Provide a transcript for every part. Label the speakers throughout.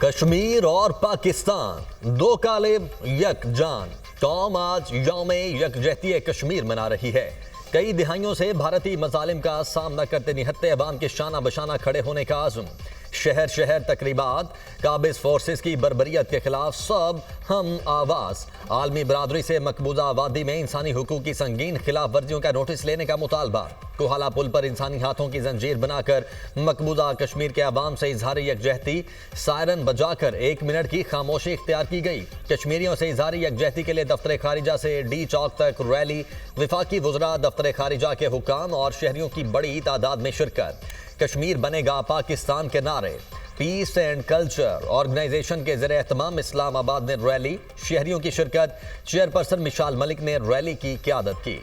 Speaker 1: کشمیر اور پاکستان دو کالب یک جان قوم آج یوم یکجہتی کشمیر منا رہی ہے۔ کئی دہائیوں سے بھارتی مظالم کا سامنا کرتے نہتے عوام کے شانہ بشانہ کھڑے ہونے کا عزم، شہر شہر تقریبات، قابض فورسز کی بربریت کے خلاف سب ہم آواز، عالمی برادری سے مقبوضہ وادی میں انسانی حقوق کی سنگین خلاف ورزیوں کا نوٹس لینے کا مطالبہ، کوہالہ پل پر انسانی ہاتھوں کی زنجیر بنا کر مقبوضہ کشمیر کے عوام سے اظہار یکجہتی، سائرن بجا کر 1 منٹ کی خاموشی اختیار کی گئی۔ کشمیریوں سے اظہار یکجہتی کے لیے دفتر خارجہ سے ڈی چوک تک ریلی، وفاقی وزراء، دفتر خارجہ کے حکام اور شہریوں کی بڑی تعداد میں شرکت۔ کشمیر بنے گا پاکستان کے نعرے، پیس اینڈ کلچر آرگنائزیشن کے زیر اہتمام اسلام آباد میں ریلی، شہریوں کی شرکت، چیئرپرسن مشال ملک نے ریلی کی قیادت کی۔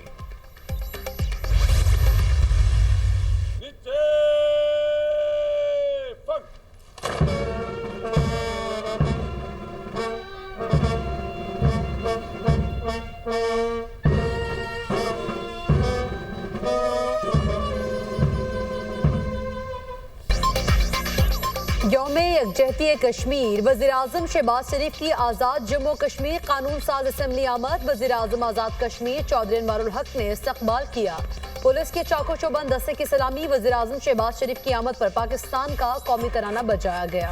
Speaker 2: یوم یکجہتی کشمیر، وزیراعظم شہباز شریف کی آزاد جموں کشمیر قانون ساز اسمبلی آمد، وزیراعظم آزاد کشمیر چودھری انوار الحق نے استقبال کیا۔ پولیس کے چاقو چوبند دستے کی سلامی، وزیراعظم شہباز شریف کی آمد پر پاکستان کا قومی ترانہ بجایا گیا۔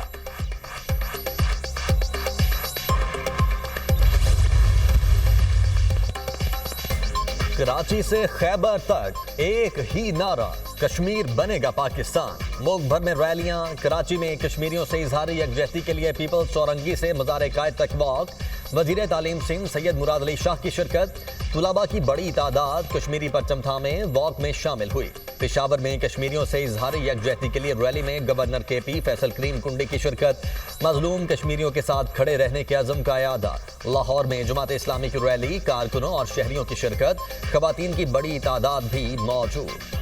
Speaker 1: کراچی سے خیبر تک ایک ہی نعرہ، کشمیر بنے گا پاکستان۔ ملک بھر میں ریلیاں، کراچی میں کشمیریوں سے اظہار یکجہتی کے لیے پیپلز چورنگی سے مزار قائد تک واک، وزیر تعلیم سندھ سید مراد علی شاہ کی شرکت، طلباء کی بڑی تعداد کشمیری پرچم تھامے واک میں شامل ہوئی۔ پشاور میں کشمیریوں سے اظہار یکجہتی کے لیے ریلی میں گورنر کے پی فیصل کریم کنڈی کی شرکت، مظلوم کشمیریوں کے ساتھ کھڑے رہنے کے عزم کا اعادہ۔ لاہور میں جماعت اسلامی کی ریلی، کارکنوں اور شہریوں کی شرکت، خواتین کی بڑی تعداد بھی موجود۔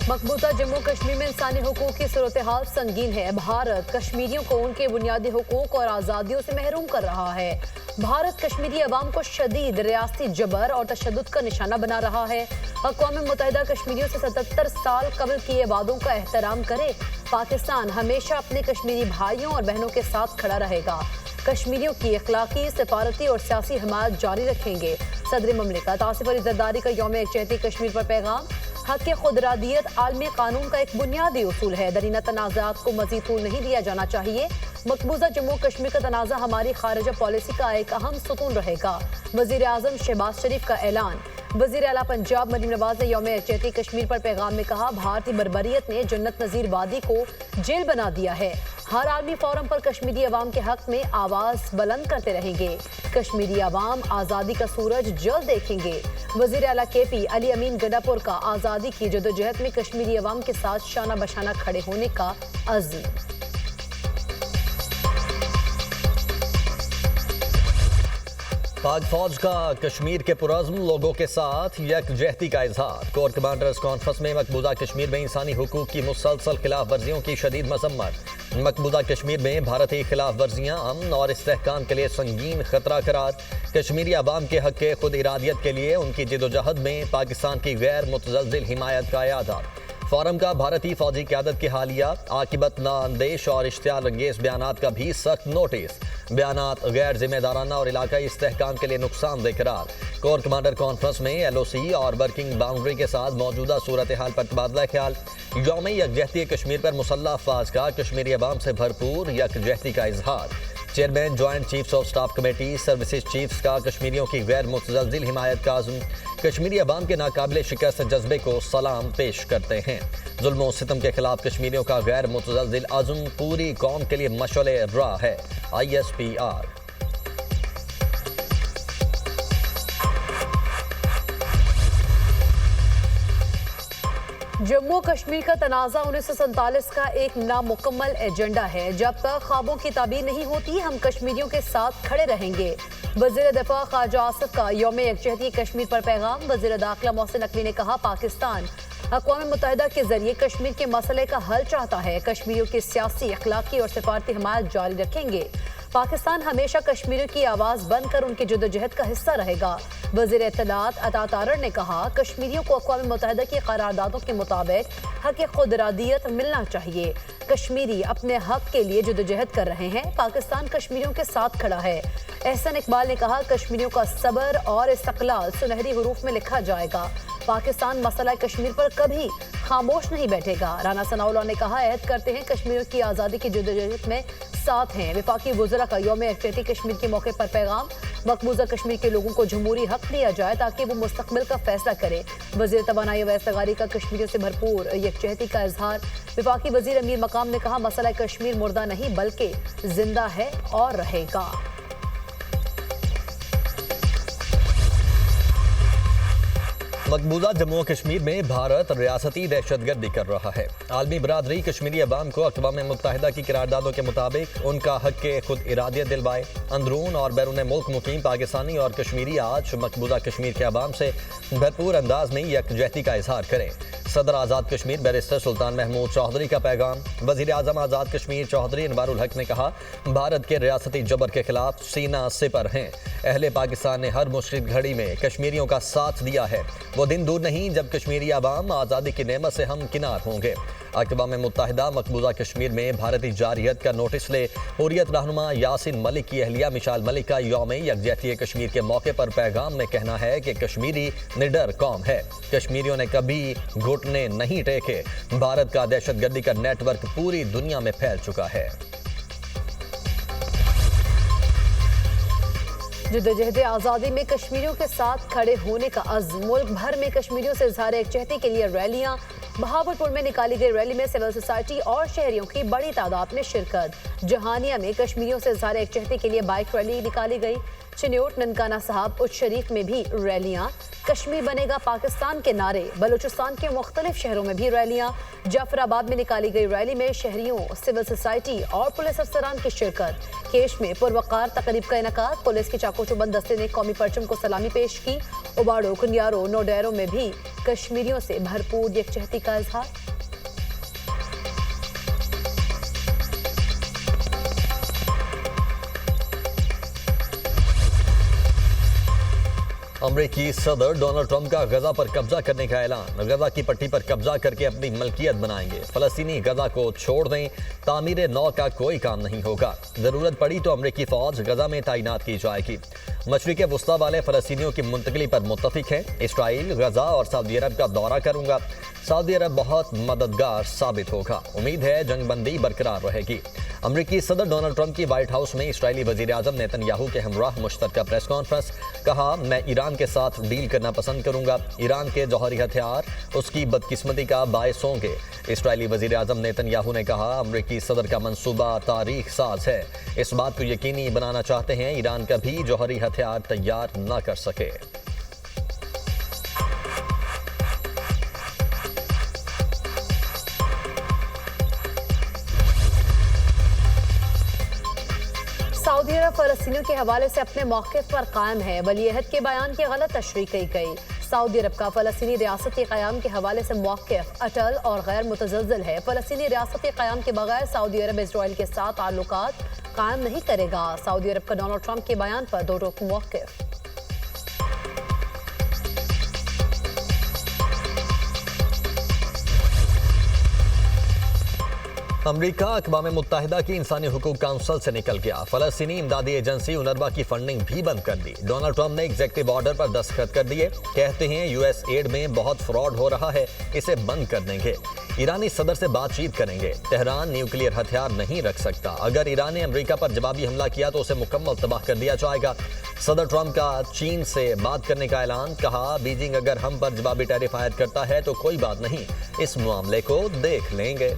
Speaker 2: مقبوضہ جموں کشمیر میں انسانی حقوق کی صورتحال سنگین ہے۔ بھارت کشمیریوں کو ان کے بنیادی حقوق اور آزادیوں سے محروم کر رہا ہے۔ بھارت کشمیری عوام کو شدید ریاستی جبر اور تشدد کا نشانہ بنا رہا ہے۔ اقوام متحدہ کشمیریوں سے 77 سال قبل کیے وعدوں کا احترام کرے۔ پاکستان ہمیشہ اپنے کشمیری بھائیوں اور بہنوں کے ساتھ کھڑا رہے گا۔ کشمیریوں کی اخلاقی، سفارتی اور سیاسی حمایت جاری رکھیں گے۔ صدر مملکت آصف علی زرداری کا یوم یکجہتی کشمیر پر پیغام، حق خودارادیت عالمی قانون کا ایک بنیادی اصول ہے۔ درینہ تنازعات کو مزید طول نہیں دیا جانا چاہیے۔ مقبوضہ جموں کشمیر کا تنازع ہماری خارجہ پالیسی کا ایک اہم ستون رہے گا۔ وزیر اعظم شہباز شریف کا اعلان۔ وزیر اعلیٰ پنجاب مریم نواز نے یوم یکجہتی کشمیر پر پیغام میں کہا، بھارتی بربریت نے جنت نظیر وادی کو جیل بنا دیا ہے۔ ہر عالمی فورم پر کشمیری عوام کے حق میں آواز بلند کرتے رہیں گے۔ کشمیری عوام آزادی کا سورج جلد دیکھیں گے۔ وزیر اعلیٰ کے پی علی امین گنڈاپور کا آزادی کی جدوجہد میں کشمیری عوام کے ساتھ شانہ بشانہ کھڑے ہونے کا عزم۔
Speaker 1: پاک فوج کا کشمیر کے پرعزم لوگوں کے ساتھ یکجہتی کا اظہار۔ کور کمانڈرز کانفرنس میں مقبوضہ کشمیر میں انسانی حقوق کی مسلسل خلاف ورزیوں کی شدید مذمت۔ مقبوضہ کشمیر میں بھارتی خلاف ورزیاں امن اور استحکام کے لیے سنگین خطرہ قرار۔ کشمیری عوام کے حق خود ارادیت کے لیے ان کی جدوجہد میں پاکستان کی غیر متزلزل حمایت کا اعادہ۔ فورم کا بھارتی فوجی قیادت کی حالیہ عاقبت نااندیش اور اشتعال انگیز بیانات کا بھی سخت نوٹس۔ بیانات غیر ذمہ دارانہ اور علاقائی استحکام کے لیے نقصان دہ قرار۔ کور کمانڈر کانفرنس میں ایل او سی اور ورکنگ باؤنڈری کے ساتھ موجودہ صورتحال پر تبادلہ خیال۔ یوم یکجہتی کشمیر پر مسلح افواج کا کشمیری عوام سے بھرپور یکجہتی کا اظہار۔ Chairman joint chiefs of staff committee services chiefs کا کشمیریوں کی غیر متزلزل حمایت کا عزم۔ کشمیری عوام کے ناقابل شکست جذبے کو سلام پیش کرتے ہیں۔ ظلم و ستم کے خلاف کشمیریوں کا غیر متزلزل عزم پوری قوم کے لیے مشعل راہ ہے۔ ISPR۔
Speaker 2: جموں کشمیر کا تنازع 1947 کا ایک نامکمل ایجنڈا ہے۔ جب تک خوابوں کی تعبیر نہیں ہوتی، ہم کشمیریوں کے ساتھ کھڑے رہیں گے۔ وزیر دفاع خواجہ آصف کا یوم یکجہتی کشمیر پر پیغام۔ وزیر داخلہ محسن نقوی نے کہا، پاکستان اقوام متحدہ کے ذریعے کشمیر کے مسئلے کا حل چاہتا ہے۔ کشمیریوں کی سیاسی، اخلاقی اور سفارتی حمایت جاری رکھیں گے۔ पाकिस्तान हमेशा कश्मीरियों की आवाज बनकर उनकी जद्दोजहद का हिस्सा रहेगा। वजीर इत्तलात अता तारड़ ने कहा, कश्मीरियों को अक़वाम मुत्तहिदा की करारदादों के मुताबिक हक खुदरादियत मिलना चाहिए। कश्मीरी अपने हक के लिए जद्दोजहद कर रहे हैं। पाकिस्तान कश्मीरियों के साथ खड़ा है। एहसन इकबाल ने कहा, कश्मीरियों का सब्र और इस्तक़लाल सुनहरी हुरूफ में लिखा जाएगा। पाकिस्तान मसला कश्मीर पर कभी खामोश नहीं बैठेगा। राना सनाउल्लाह ने कहा, अहद करते हैं कश्मीरियों की आज़ादी की जद्दोजहद में साथ हैं। वफाकी वज़रा का यौम यकजहती कश्मीर के मौके पर पैगाम, मकबूजा कश्मीर के लोगों को जमहूरी हक दिया जाए ताकि वो मुस्तकबिल का फैसला करे। वज़ीर तवानाई व इस्तगारी का कश्मीरियों से भरपूर यकजहती का इजहार। वफाकी वज़ीर अमीर मकाम ने कहा, मसला कश्मीर मुर्दा नहीं बल्कि जिंदा है और रहेगा।
Speaker 1: मकबूजा जम्मू कश्मीर में भारत रियासती दहशतगर्दी कर रहा है। आलमी बरादरी कश्मीरी अवाम को अक़वाम मुत्तहिदा की करारदादों के मुताबिक उनका हक के खुद इरादियत दिलवाए। अंदरून और बैरून मुल्क मुकीम पाकिस्तानी और कश्मीरी आज मकबूजा कश्मीर के अवाम से भरपूर अंदाज में यकजहती का इजहार करें। सदर आज़ाद कश्मीर बैरिस्टर सुल्तान महमूद चौधरी का पैगाम। वज़ीर आज़म आज़ाद कश्मीर चौधरी अनवारुल हक ने कहा, भारत के रियासती जबर के खिलाफ सीना सिपर हैं। अहले पाकिस्तान ने हर मुश्किल घड़ी में कश्मीरियों का साथ दिया है। वो दिन दूर नहीं जब कश्मीरी अवाम आज़ादी की नेमत से हम किनार होंगे। अक़वाम मुत्तहिदा मकबूजा कश्मीर में भारतीय जारियत का नोटिस ले। हुर्रियत रहनुमा यासिन मलिक की अहलिया मिशाल मलिक का यौम यकजहती कश्मीर के मौके पर पैगाम में कहना है कि कश्मीरी निडर कौम है। कश्मीरियों ने कभी घुटने नहीं टेके। भारत का दहशतगर्दी का नेटवर्क पूरी दुनिया में फैल चुका है।
Speaker 2: जद्दोजहद आज़ादी में कश्मीरियों के साथ खड़े होने का अज़्म। मुल्क भर में कश्मीरियों से इज़हार यकजहती के लिए रैलियां। बहावलपुर में निकाली गई रैली में सिविल सोसाइटी और शहरियों की बड़ी तादाद में शिरकत। जहानिया में कश्मीरियों से इज़हार यकजहती के लिए बाइक रैली निकाली गई। चिन्योट, ननकाना साहब, उच्च शरीफ में भी रैलियां। कश्मीर बनेगा पाकिस्तान के नारे। बलूचिस्तान के मुख्तलिफ शहरों में भी रैलियां। जाफराबाद में निकाली गई रैली में शहरियों, सिविल सोसाइटी और पुलिस अफसरान की शिरकत। केश में पुरवकार तकरीब का इनकाद। पुलिस के चाको चौबंद दस्ते ने कौमी परचम को सलामी पेश की। उबाड़ो, कुनियारो, नोडेरो में भी कश्मीरियों से भरपूर यकजहती का इजहार।
Speaker 1: अमरीकी सदर डोनाल्ड ट्रंप का गजा पर कब्जा करने का ऐलान। गजा की पट्टी पर कब्जा करके अपनी मलकियत बनाएंगे। फलस्तीनी गजा को छोड़ दें, तामीर नौ का कोई काम नहीं होगा। जरूरत पड़ी तो अमरीकी फौज गजा में तैनात की जाएगी। मशरिक़ वुस्ता वाले फलस्तीनियों की मुंतकली पर मुत्तफिक हैं। इसराइल, गजा और सऊदी अरब का दौरा करूंगा। सऊदी अरब बहुत मददगार साबित होगा। उम्मीद है जंगबंदी बरकरार रहेगी। अमरीकी सदर डोनाल्ड ट्रंप की व्हाइट हाउस में इसराइली वजीर आजम नेतन्याहू के हमराह मुश्तरका प्रेस कॉन्फ्रेंस। कहा, मैं ईरान के साथ डील करना पसंद करूंगा। ईरान के जौहरी हथियार उसकी बदकिस्मती का बायस होंगे। इसराइली वजीर आजम नेतन्याहू ने कहा, अमरीकी सदर का मंसूबा तारीख साज है। इस बात को यकीनी बनाना चाहते हैं ईरान कभी जौहरी हथियार तैयार न कर सके।
Speaker 2: सऊदी अरब फलस्तीनियों के हवाले से अपने मौक़िफ़ पर कायम है। वलीअहद के बयान की गलत तशरीह की गई। सऊदी अरब का फलस्तीनी रियासती क़याम के हवाले से मौक़िफ़ अटल और गैर मुतज़लज़ल है। फलस्तीनी रियासती क़याम के बगैर सऊदी अरब इसराइल के साथ ताल्लुकात कायम नहीं करेगा। सऊदी अरब का डोनाल्ड ट्रंप के बयान पर दो टोक मौक़िफ़।
Speaker 1: अमरीका अक़वाम मुत्तहिदा की इंसानी हुकूक काउंसिल से निकल गया। फलस्तीनी इमदादी एजेंसी UNRWA की फंडिंग भी बंद कर दी। डोनाल्ड ट्रंप ने एग्जीक्यूटिव ऑर्डर पर दस्तखत कर दिए। कहते हैं US एड में बहुत फ्रॉड हो रहा है, इसे बंद कर देंगे। ईरानी सदर से बातचीत करेंगे। तेहरान न्यूक्लियर हथियार नहीं रख सकता। अगर ईरान ने अमरीका पर जवाबी हमला किया तो उसे मुकम्मल तबाह कर दिया जाएगा। सदर ट्रंप का चीन से बात करने का ऐलान। कहा, बीजिंग अगर हम पर जवाबी टैरिफ आयद करता है तो कोई बात नहीं, इस मामले को देख लेंगे।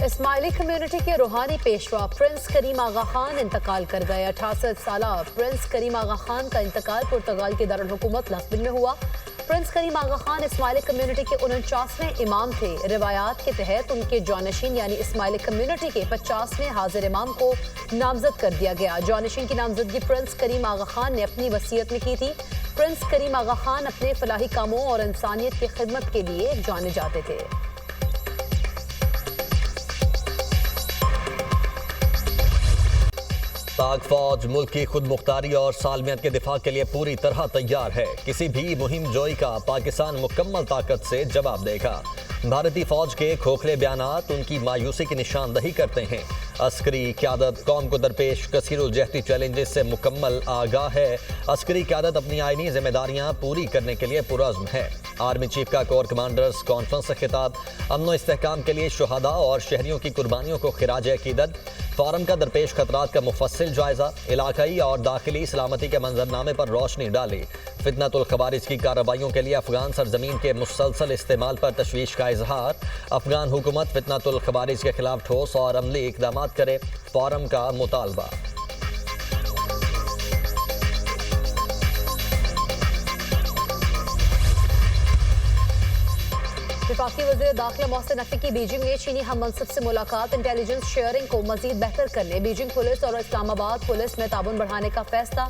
Speaker 2: इस्माइली कम्युनिटी के रूहानी पेशवा प्रिंस करीम आगा खान इंतकाल कर गए। 68 साला प्रिंस करीम आगा खान का इंतकाल पुर्तगाल के दारुल हुकूमत लस्बन में हुआ। प्रिंस करीम आगा खान इस्माइली कम्युनिटी के 49वें इमाम थे। रिवायात के तहत उनके जानशीन यानी इस्माइली कम्युनिटी के 50वें हाजिर इमाम को नामजद कर दिया गया। जानशीन की नामजदगी प्रिंस करीम आगा खान ने अपनी वसीयत में की थी। प्रिंस करीम आगा खान अपने फलाही कामों और इंसानियत की खिदमत के लिए जाने जाते थे।
Speaker 1: पाक फौज मुल्क की खुद मुख्तारी और सालमियत के दिफा के लिए पूरी तरह तैयार है। किसी भी मुहिम जोई का पाकिस्तान मुकम्मल ताकत से जवाब देगा। भारतीय फौज के खोखले बयानात उनकी मायूसी की निशानदही करते हैं। अस्करी क़यादत कौम को दरपेश कसीरुल-जहती चैलेंजेस से मुकम्मल आगाह है। अस्करी क़यादत अपनी आईनी जिम्मेदारियां पूरी करने के लिए पुरज़्म है। आर्मी चीफ का कोर कमांडर्स कॉन्फ्रेंस से खिताब। अमन व इस्तेहकाम के लिए शुहदा और शहरियों की कुर्बानियों को खिराज अकीदत। फॉरम का दरपेश खतरात का मुफस्सिल जायजा। इलाकाई और दाखिली सलामती के मंजरनामे पर रोशनी डाली। फितनतुल खवारिज की कार्रवाइयों के लिए अफगान सरजमीन के मुसलसल इस्तेमाल पर तशवीश का इजहार। अफगान हुकूमत फितनतुल खवारिज के खिलाफ ठोस और अमली इक़दामात करे, फॉरम का मुतालबा।
Speaker 2: वफाकी वज़ीर दाखिला मोहसिन नकवी की बीजिंग में चीनी हम मनसब से मुलाकात। इंटेलिजेंस शेयरिंग को मजीद बेहतर करने बीजिंग पुलिस और इस्लामाबाद पुलिस में ताउन बढ़ाने का फैसला।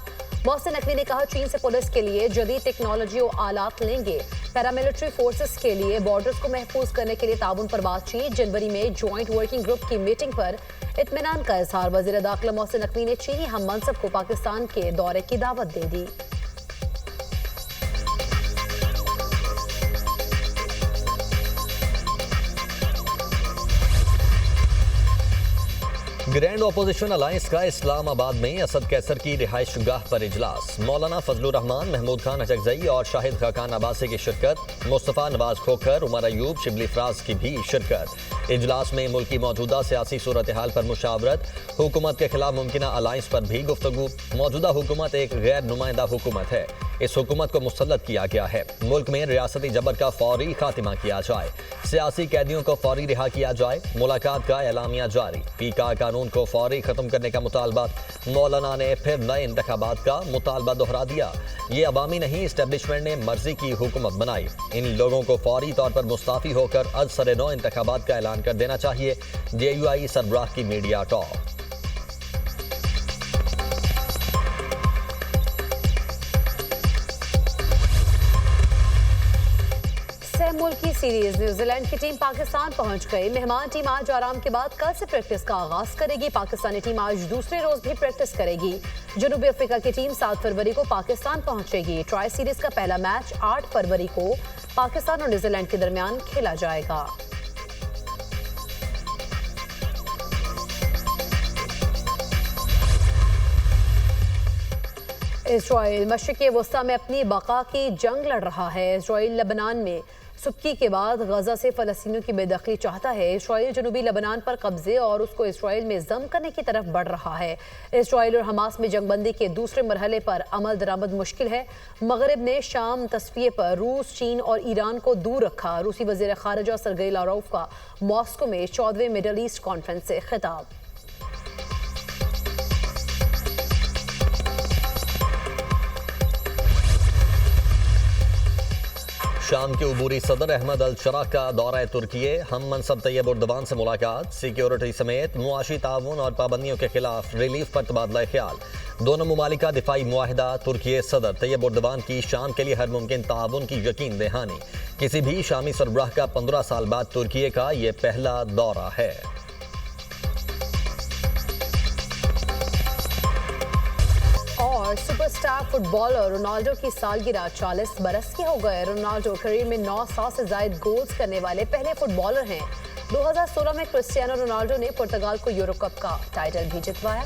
Speaker 2: मोहसिन नकवी ने कहा, चीन से पुलिस के लिए जदीद टेक्नोलॉजी और आलात लेंगे। पैरामिलिट्री फोर्सेस के लिए बॉर्डर्स को महफूज करने के लिए ताउन पर बातचीत। जनवरी में जॉइंट वर्किंग ग्रुप की मीटिंग पर इत्मीनान का इजहार। वज़ीर दाखिला मोहसिन नकवी ने चीनी हम मनसब को पाकिस्तान के दौरे की दावत दे दी।
Speaker 1: ग्रैंड अपोजिशन अलायंस का इस्लामाबाद में असद कैसर की रिहाइश गाह पर इजलास। मौलाना फजलुर रहमान, महमूद खान अचकजई और शाहिद खाकान अब्बासी की शिरकत। मुस्तफ़ा नवाज खोखर, उमर अयूब, शिबली फराज की भी शिरकत। इजलास में मुल्क की मौजूदा सियासी सूरत हाल पर मुशावरत। हुकूमत के खिलाफ मुमकिना अलायंस पर भी गुफ्तगू। मौजूदा हुकूमत एक गैर नुमाइंदा हुकूमत है। इस हुकूमत को मुसल्लत किया गया है। मुल्क में रियासती जबर का फौरी खात्मा किया जाए। सियासी कैदियों को फौरी रिहा किया जाए। मुलाकात का एलामिया जारी। पीका कानून को फौरी खत्म करने का मुतालबा। मौलाना ने फिर नए इंतखाबात का मुतालबा दोहरा दिया। ये अवामी नहीं, इस्टेब्लिशमेंट ने मर्जी की हुकूमत बनाई। इन लोगों को फौरी तौर पर मुस्ताफी होकर आज सरे नौ इंतखाबात का ऐलान कर देना चाहिए। JUI सरबराह की मीडिया टॉक।
Speaker 2: मुल्की सीरीज न्यूजीलैंड की टीम पाकिस्तान पहुंच गई। मेहमान टीम आज आराम के बाद कल से प्रैक्टिस का आगाज करेगी। पाकिस्तानी टीम आज दूसरे रोज भी प्रैक्टिस करेगी। जनूबी अफ्रीका की टीम 7 फरवरी को पाकिस्तान पहुंचेगी। ट्राई सीरीज का पहला मैच 8 फरवरी को पाकिस्तान और न्यूजीलैंड के दरमियान खेला जाएगा। इजराइल मशरिक़ वस्ता में अपनी बका की जंग लड़ रहा है। इजराइल लबनान में सुक्की के बाद गजा से फ़लस्तीनियों की बेदखली चाहता है। इजराइल जनूबी लबनान पर कब्जे और उसको इजराइल में जम करने की तरफ बढ़ रहा है। इजराइल और हमास में जंगबंदी के दूसरे मरहले पर अमल दरामद मुश्किल है। मगरब ने शाम तस्वीर पर रूस, चीन और ईरान को दूर रखा। रूसी वज़ीर ख़ारिजा सरगई लारोव का मॉस्को में 14वें मिडल ईस्ट कॉन्फ्रेंस से खिताब।
Speaker 1: शाम के उबूरी सदर अहमद अल शरा का दौरा तुर्की। हम मनसब तैयब उर्दवान से मुलाकात। सिक्योरिटी समेत मुआशी ताउन और पाबंदियों के खिलाफ रिलीफ पर तबादला ख्याल। दोनों मुमालिक का दिफाई मुआहिदा। तुर्की सदर तैयब उर्दवान की शाम के लिए हर मुमकिन ताउन की यकीन दहानी। किसी भी शामी सरबराह का 15 साल बाद तुर्की का ये पहला दौरा है।
Speaker 2: और सुपरस्टार फुटबॉलर रोनाल्डो की सालगिरह 40 बरस के हो गए। रोनाल्डो करियर में 900 से ज्यादा गोल्स करने वाले पहले फुटबॉलर हैं। 2016 में क्रिस्टियानो रोनाल्डो ने पुर्तगाल को यूरो कप का टाइटल भी जितवाया।